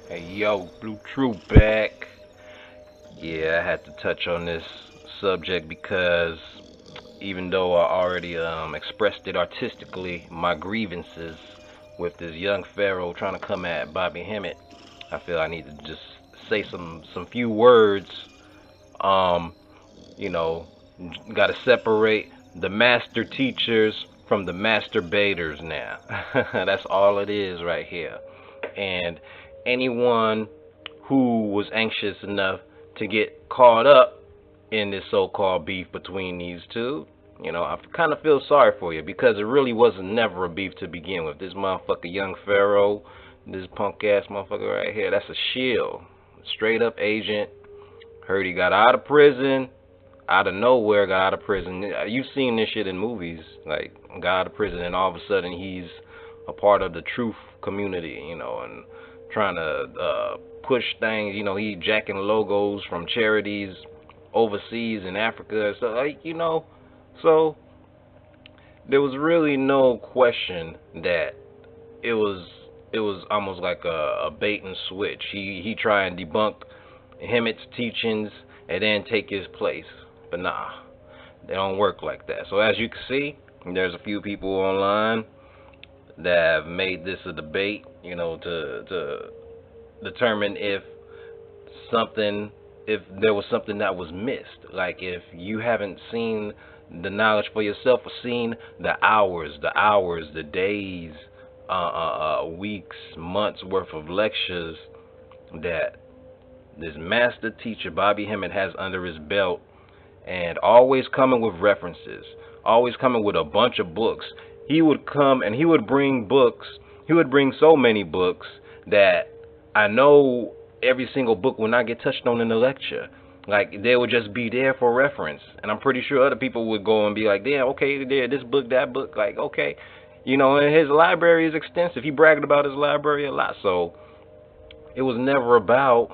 Hey yo, Blue True back. Yeah, I had to touch on this subject because even though I already expressed it artistically, my grievances with this young Pharaoh trying to come at Bobby Hemmitt, I feel I need to just say some few words. Um, you know, got to separate the master teachers from the masturbators now. That's all it is right here. And anyone who was anxious enough to get caught up in this so-called beef between these two, I kind of feel sorry for you because it really wasn't never a beef to begin with. This motherfucker, young Pharaoh, this punk ass motherfucker right here, that's a shield, straight up agent. Heard he got out of prison, out of nowhere got out of prison. You've seen this shit in movies, like got out of prison and all of a sudden he's a part of the truth community, and trying to push things. He jacking logos from charities overseas in Africa. So so there was really no question that it was it was almost like a bait and switch. He tried and debunk Hemmitt's teachings and then take his place. But nah, they don't work like that. So as you can see, there's a few people online that have made this a debate, to determine something if there was something that was missed. Like if you haven't seen the knowledge for yourself or seen the hours, the days, weeks, months worth of lectures that this master teacher Bobby Hemmitt has under his belt, and always coming with references, always coming with a bunch of books. He would come and he would bring books. He would bring so many books that I know every single book will not get touched on in the lecture. Like they would just be there for reference, and I'm pretty sure other people would go and be like, "Damn, okay, there, this book, that book." Like, okay, and his library is extensive. He bragged about his library a lot, so it was never about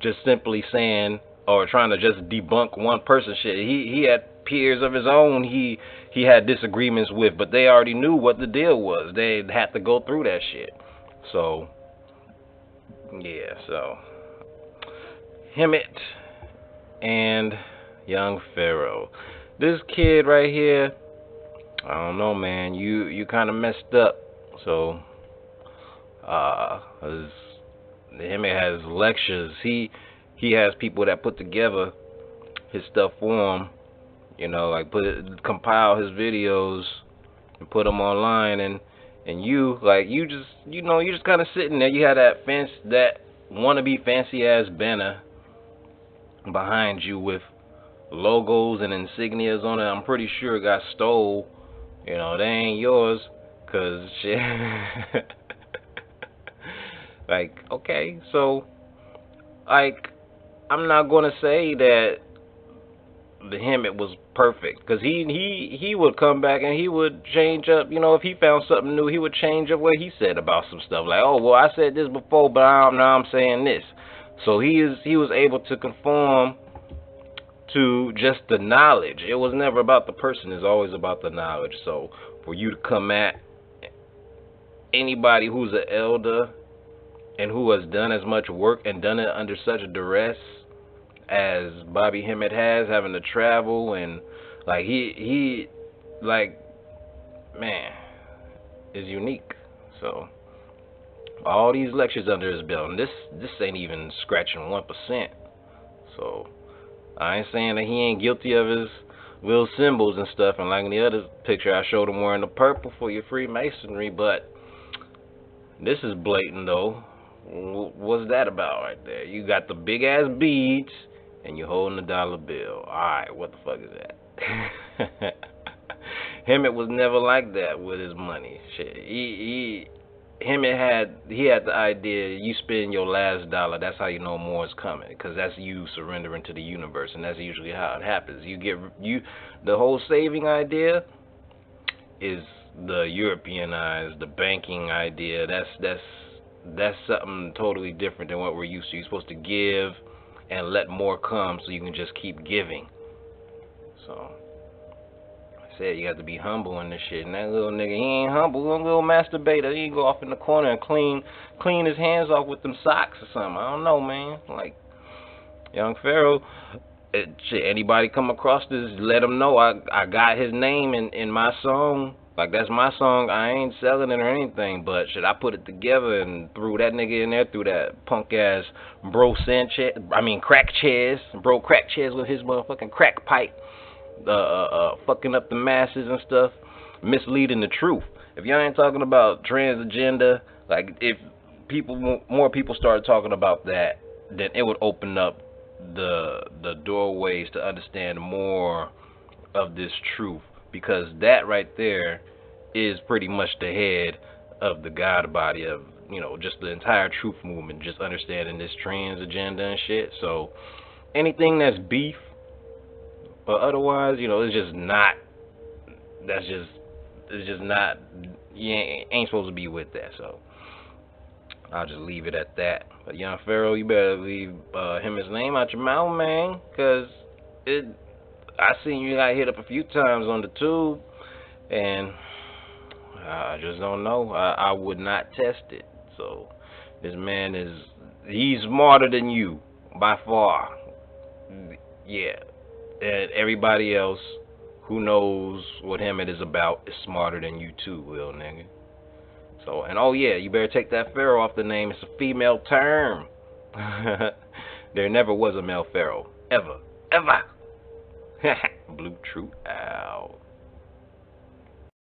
just simply saying or trying to just debunk one person shit. He had peers of his own he had disagreements with, but they already knew what the deal was. They had to go through that shit. So yeah, so Hemmitt and young Pharaoh. This kid right here, I don't know, man. You kind of messed up. So, 'cause Hemmitt has lectures. He has people that put together his stuff for him. Like compile his videos and put them online, and you just kind of sitting there. You had that wannabe fancy ass banner behind you with logos and insignias on it. I'm pretty sure it got stole. They ain't yours, 'cause shit. Like, okay, so like I'm not gonna say that the Hemmitt was perfect, because he would come back and he would change up. If he found something new, he would change up what he said about some stuff. Like, oh well, I said this before, but now I'm saying this. So he was able to conform to just the knowledge. It was never about the person. It's always about the knowledge. So for you to come at anybody who's an elder and who has done as much work and done it under such duress as Bobby Hemmitt has, having to travel, and like he like, man, is unique. So all these lectures under his belt, and this ain't even scratching 1%. So I ain't saying that he ain't guilty of his little symbols and stuff, and like in the other picture I showed him wearing the purple for your Freemasonry, but this is blatant though. What's that about right there? You got the big ass beads and you're holding a dollar bill. Alright, what the fuck is that? Hemmitt was never like that with his money. Shit. Hemmitt had the idea, you spend your last dollar, that's how you know more is coming, because that's you surrendering to the universe, and that's usually how it happens. The whole saving idea is the Europeanized, the banking idea. That's something totally different than what we're used to. You're supposed to give and let more come so you can just keep giving. So Said you got to be humble in this shit. And that little nigga, he ain't humble. A little masturbator. He go off in the corner and clean his hands off with them socks or something. I don't know, man. Like, young Pharoah, shit, anybody come across this, let him know I got his name in my song. Like, that's my song. I ain't selling it or anything, but shit, I put it together and threw that nigga in there, threw that punk ass crack chairs, crack chairs with his motherfucking crack pipe, fucking up the masses and stuff, misleading the truth. If y'all ain't talking about trans agenda, like, if more people started talking about that, then it would open up the doorways to understand more of this truth, because that right there is pretty much the head of the God body of, just the entire truth movement, just understanding this trans agenda and shit. So anything that's beef or otherwise, it's just not, you ain't supposed to be with that. So I'll just leave it at that. But young Pharoah, you better leave his name out your mouth, man, because I seen you got hit up a few times on the tube, and I just don't know. I would not test it. So this man he's smarter than you by far. Yeah, and everybody else who knows what Hemmitt is about is smarter than you too, little nigga. So, and oh yeah, you better take that Pharoah off the name. It's a female term. There never was a male Pharoah. Ever. Blue, Truu.